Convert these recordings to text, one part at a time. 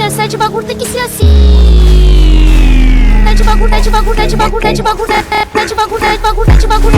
sete bagulho tem que ser assim. Sete bagulho, sete bagulho, sete bagulho, sete bagulho, sete bagulho, sete bagulho, sete bagulho.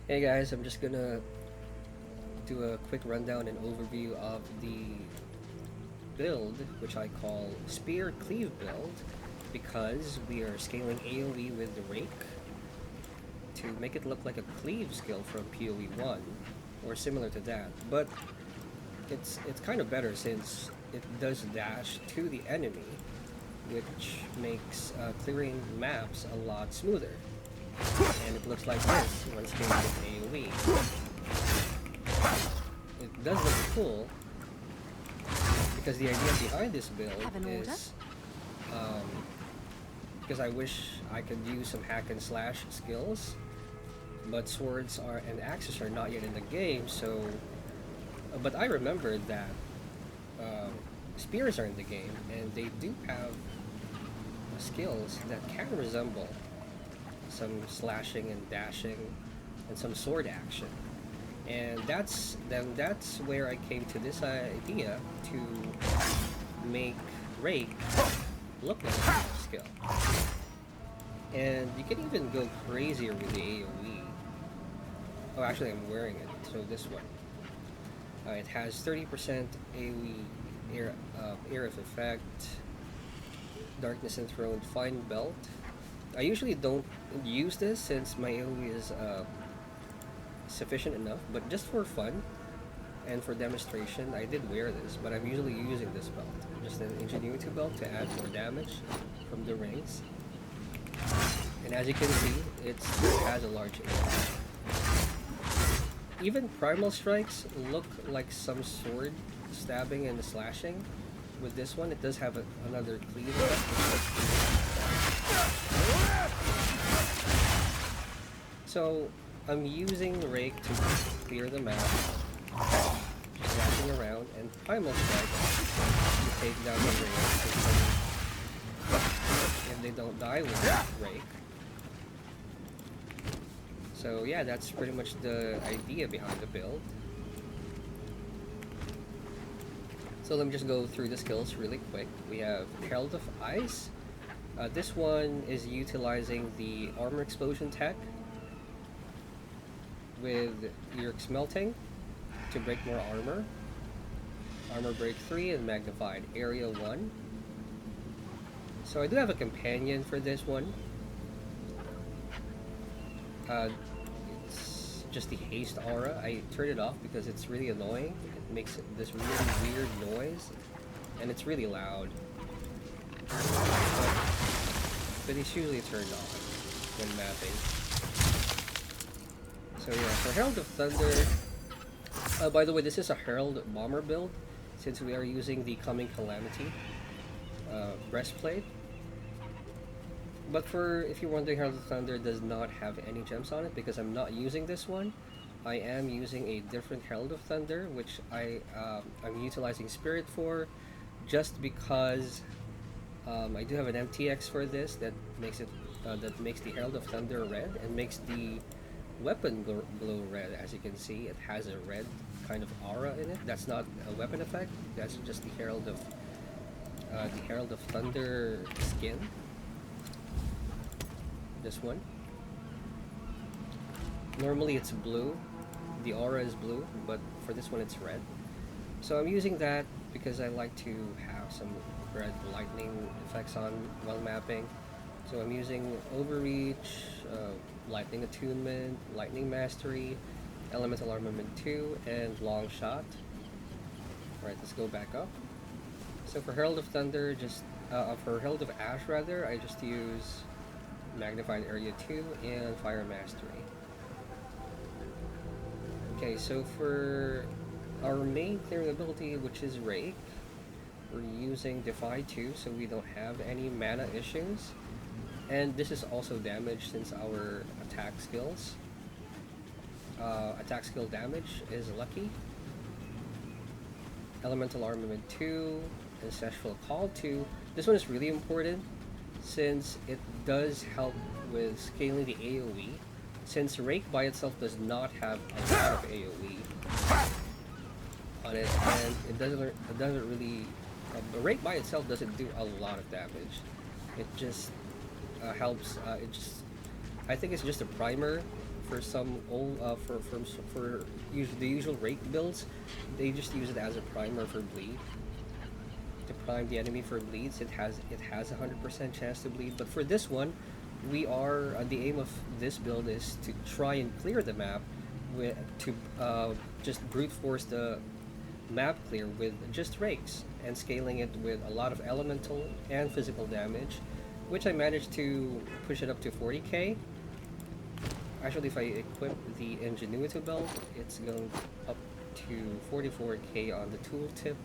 Hey guys, I'm just gonna do a quick rundown and overview of the build, which I call Spear Cleave build, because we are scaling AoE with the Rake to make it look like a cleave skill from PoE 1, or similar to that, but it's kind of better since it does dash to the enemy, which makes clearing maps a lot smoother. And it looks like this when scaling with AoE. It does look cool because the idea behind this build is because I wish I could use some hack and slash skills, but swords and axes are not yet in the game. So, but I remembered that spears are in the game, and they do have skills that can resemble some slashing and dashing and some sword action, and that's where I came to this idea to make Rake look like a skill. And you can even go crazier with the AoE. Oh, actually I'm wearing it, so this one. It has 30% AoE air of effect, Darkness Enthroned, Fine Belt. I usually don't use this since my AoE is sufficient enough, but just for fun and for demonstration, I did wear this, but I'm usually using this belt. Just an Ingenuity belt to add more damage from the rings. And as you can see, it has a large AoE. Even Primal Strikes look like some sword stabbing and slashing. With this one, it does have another cleave effect. So I'm using the Rake to clear the map, just dashing around, and Primal Strike to take down the rings, and they don't die with the Rake. So yeah, that's pretty much the idea behind the build. So let me just go through the skills really quick. We have Herald of Ice. This one is utilizing the armor explosion tech with Lyric Smelting to break more armor. Armor break 3 and magnified area 1. So I do have a companion for this one. It's just the haste aura. I turned it off because it's really annoying. It makes this really weird noise, and it's really loud. But it's usually turned off when mapping. So yeah, for Herald of Thunder, by the way, this is a Herald Bomber build, since we are using the Coming Calamity breastplate. But if you're wondering, Herald of Thunder does not have any gems on it because I'm not using this one. I am using a different Herald of Thunder, which I'm utilizing Spirit for, just because I do have an MTX for this that makes the Herald of Thunder red and makes the weapon glow red. As you can see, it has a red kind of aura in it. That's not a weapon effect. That's just the Herald of Thunder skin. This one. Normally it's blue. The aura is blue, but for this one it's red. So I'm using that because I like to have some red lightning effects on while mapping. So I'm using Overreach, lightning attunement, lightning mastery, elemental armament 2, and long shot. Alright, let's go back up. So for Herald of Thunder, for Herald of Ash rather, I just use Magnified Area 2 and Fire Mastery. Okay, so for our main clearing ability, which is Rake, we're using Defy 2, so we don't have any mana issues. And this is also damage since our attack skills. Attack skill damage is lucky. Elemental Armament 2, Ancestral Call 2. This one is really important since it does help with scaling the AoE. Since Rake by itself does not have a lot of AoE on it, and it doesn't really. The Rake by itself doesn't do a lot of damage. It just helps. I think it's just a primer for some old for the usual Rake builds. They just use it as a primer for bleed to prime the enemy for bleeds. It has a 100% chance to bleed, but for this one, we are the aim of this build is to try and clear the map with just brute force the map clear with just Rakes and scaling it with a lot of elemental and physical damage, which I managed to push it up to 40k. Actually, if I equip the Ingenuity belt, it's going up to 44k on the tooltip,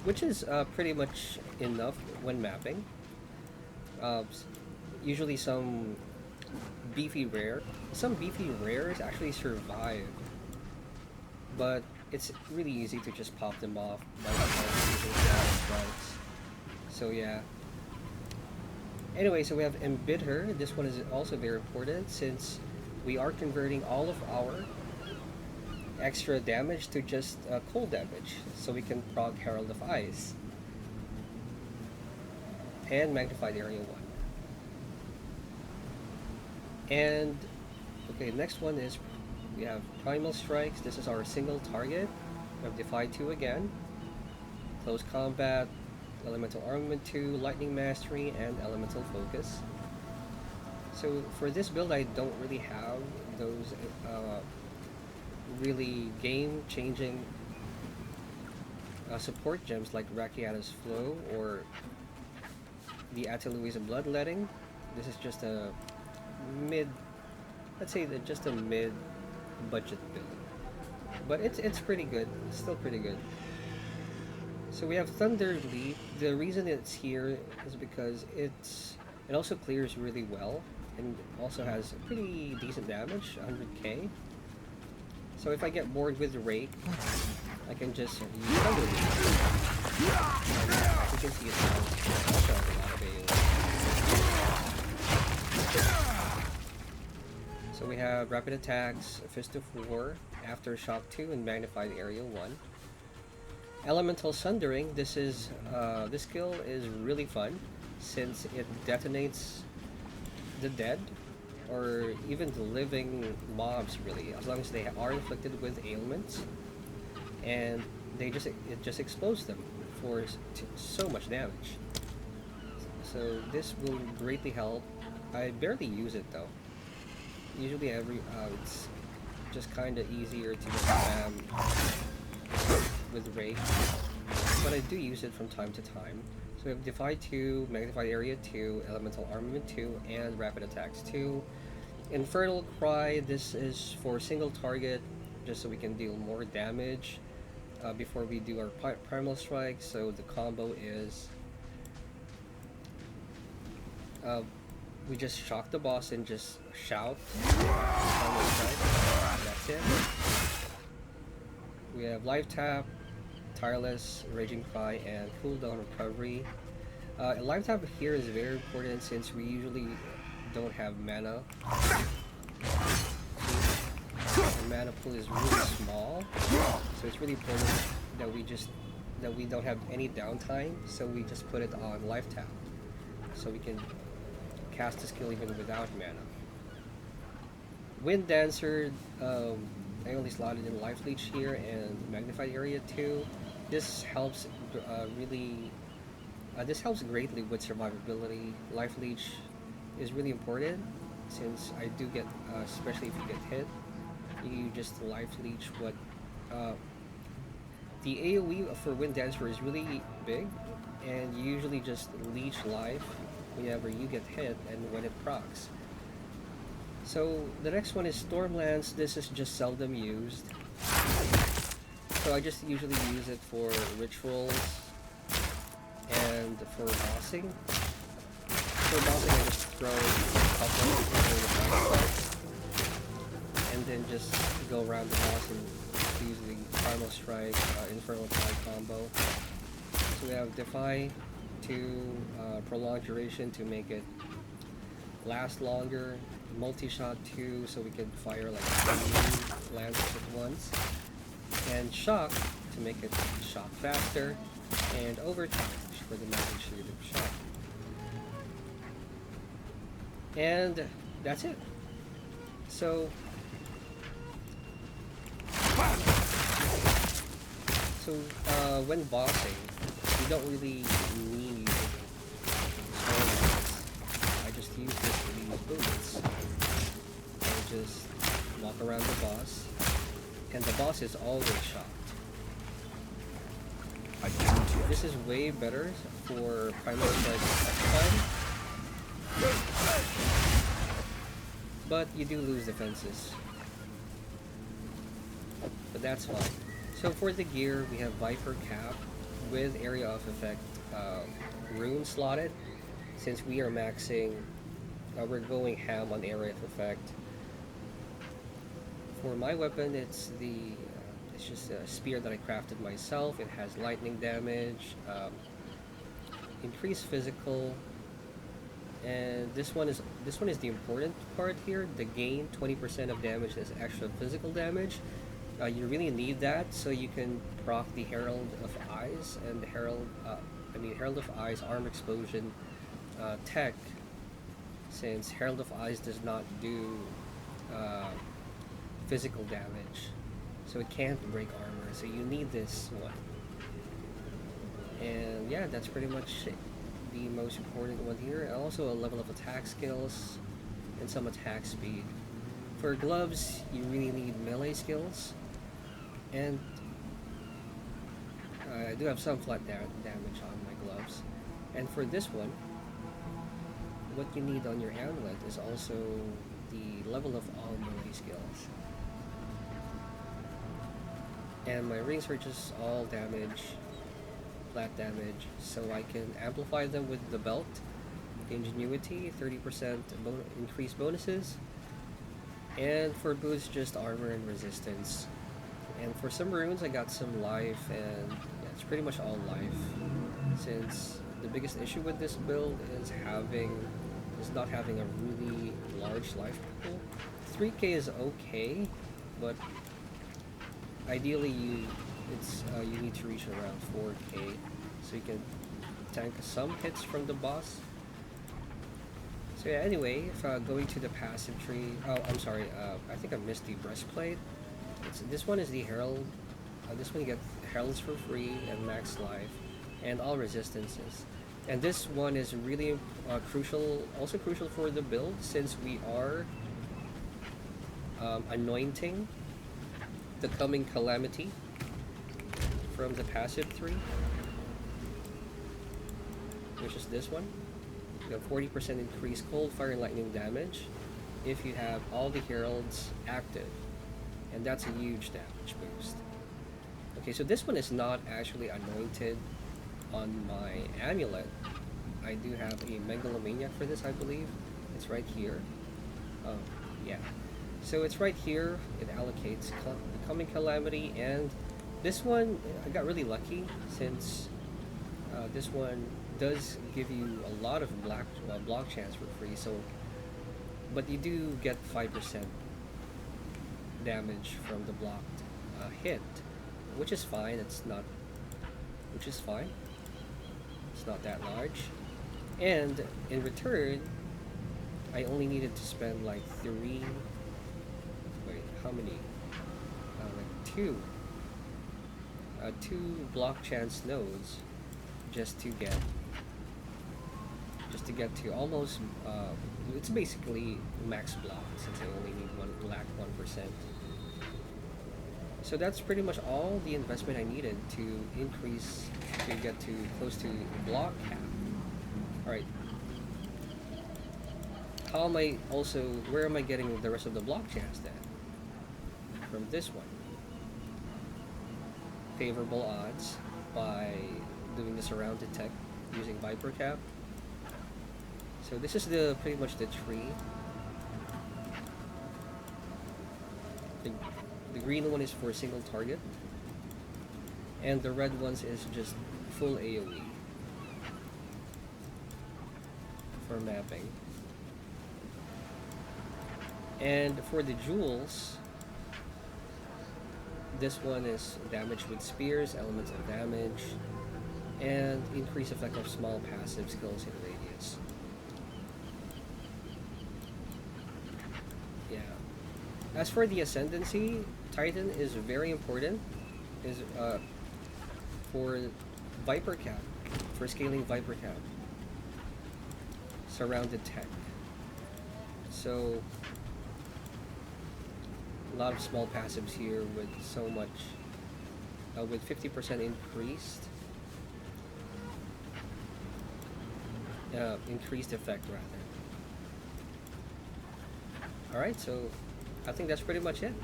which is pretty much enough when mapping. Usually some beefy rares actually survive, but it's really easy to just pop them off by using strikes. So yeah. Anyway, so we have Embid Her. This one is also very important since we are converting all of our extra damage to just cold damage, so we can proc Herald of Ice and Magnified Area 1. And okay, next one is we have Primal Strikes. This is our single target. We have Defy 2 again, Close Combat, Elemental Armament 2, Lightning Mastery, and Elemental Focus. So for this build, I don't really have those really game-changing support gems like Rakiata's Flow or the Atelui's Bloodletting. This is just a let's say just a mid-budget build, but it's pretty good. It's still pretty good. So we have Thunder Leap. The reason it's here is because it also clears really well and also has pretty decent damage, 100k. So if I get bored with Rake, I can just use Thunder Leap. You can see it also has a lot of AoE. So we have Rapid Attacks, Fist of War, Aftershock 2, and Magnified Area 1. Elemental Sundering, this skill is really fun since it detonates the dead or even the living mobs, really, as long as they are inflicted with ailments, and it just explodes them for so much damage. So this will greatly help. I barely use it though. Usually it's just kind of easier to just spam with Rake, but I do use it from time to time. So we have Defy 2, Magnified Area 2, Elemental Armament 2, and Rapid Attacks 2. Infernal Cry, this is for single target, just so we can deal more damage before we do our Primal Strike. So the combo is we just shock the boss and just shout. That's it. We have Life Tap, Tireless, Raging Cry, and Cooldown Recovery. Life Tap here is very important since we usually don't have mana. The mana pool is really small, so it's really important that we don't have any downtime. So we just put it on Life Tap, so we can cast the skill even without mana. Wind Dancer, I only slotted in Life Leech here and Magnified Area 2. This helps this helps greatly with survivability. Life Leech is really important since I do get especially if you get hit. You just life leech what. The AoE for Wind Dancer is really big, and you usually just leech life whenever you get hit and when it procs. So the next one is Stormlands. This is just seldom used. So I just usually use it for rituals and for bossing. For bossing I just throw a couple before the fight starts. And then just go around the boss and use the Primal Strike, Infernal Tide combo. So we have Defy to prolong duration to make it last longer, multi-shot 2 so we can fire like 3 lances at once, and Shock to make it shock faster, and Overcharge for the magnitude of shock. And that's it. So when bossing, you don't really need stormlands. I just use this for these boots. I just walk around the boss, and the boss is always shocked. This is way better for Primal Strike time, but you do lose defenses. But that's fine. So for the gear, we have Viper Cap with Area of Effect rune slotted. Since we are maxing, we're going ham on Area of Effect. For my weapon, it's just a spear that I crafted myself. It has lightning damage, increased physical, and this one is the important part here. The gain 20% of damage as extra physical damage. You really need that so you can proc the Herald of Eyes and the Herald of Eyes arm explosion tech. Since Herald of Eyes does not do physical damage, so it can't break armor. So you need this one. And yeah, that's pretty much the most important one here. And also a level of attack skills and some attack speed. For gloves, you really need melee skills. And I do have some flat damage on my gloves. And for this one, what you need on your amulet is also the level of all melee skills. And my rings are just all damage, flat damage, so I can amplify them with the belt. Ingenuity, 30% increased bonuses. And for boots, just armor and resistance. And for some runes, I got some life, and yeah, it's pretty much all life. Since the biggest issue with this build is not having a really large life pool. 3k is okay, but ideally you need to reach around 4k so you can tank some hits from the boss. So yeah, anyway, if going to the passive tree, I'm sorry, I think I missed the breastplate. This one is the Herald. This one you get Heralds for free and max life and all resistances. And this one is really crucial for the build, since we are anointing the coming calamity from the passive 3, which is this one. You have 40% increased cold, fire, and lightning damage if you have all the heralds active. And that's a huge damage boost. Okay, so this one is not actually anointed on my amulet. I do have a Megalomaniac for this, I believe. It's right here. Oh, yeah. So it's right here. It allocates Becoming Calamity, and this one, I got really lucky, since this one does give you a lot of block chance for free. So, but you do get 5% damage from the blocked hit, which is fine. It's not that large. And in return, I only needed to spend like two block chance nodes just to get to almost it's basically max block since I only need lack 1%. So that's pretty much all the investment I needed to increase to get to close to block cap. Alright. How am I also, where am I getting the rest of the block chance then? From this one. Favorable odds by doing the surrounded tech using Viper Cap. So this is the pretty much the tree. The green one is for a single target, and the red ones is just full AoE for mapping. And for the jewels, this one is damage with spears, elements of damage, and increase effect of small passive skills in radius. Yeah. As for the ascendancy, Titan is very important. Is for Viper Cap, for scaling Viper Cap, surrounded tech. So a lot of small passives here with so much, with 50% increased effect rather. Alright, so I think that's pretty much it.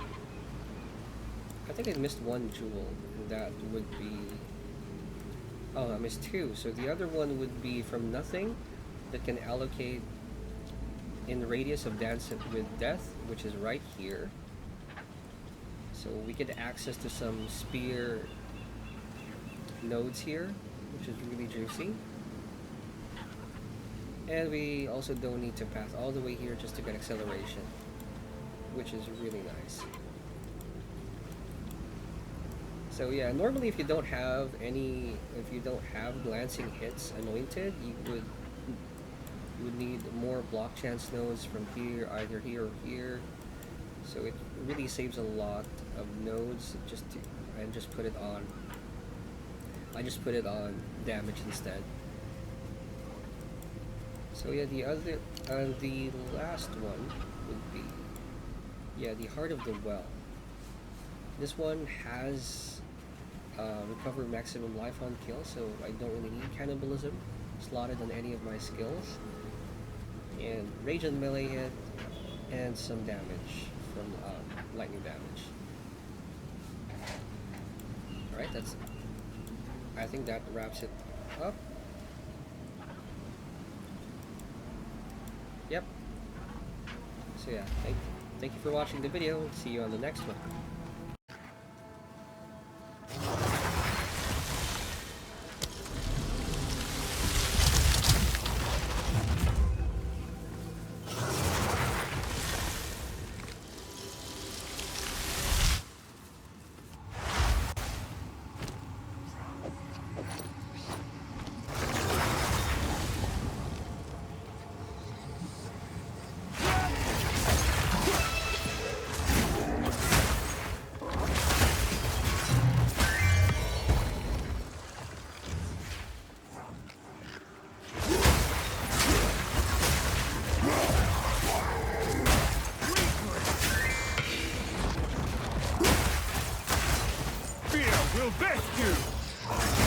I think I missed one jewel. That would be... Oh, I missed two. So the other one would be from nothing that can allocate in radius of Dance with Death, which is right here. So we get access to some spear nodes here, which is really juicy. And we also don't need to pass all the way here just to get acceleration, which is really nice. So yeah, normally if you don't have glancing hits anointed, you would need more block chance nodes from here, either here or here. So it really saves a lot of nodes and just put it on. I just put it on damage instead. So yeah, the last one would be, yeah, the Heart of the Well. This one has recover maximum life on kill, so I don't really need cannibalism slotted on any of my skills. And rage and melee hit, and some damage from lightning damage. Alright, I think that wraps it up. Yep. So yeah, thank you for watching the video. See you on the next one. Will best you!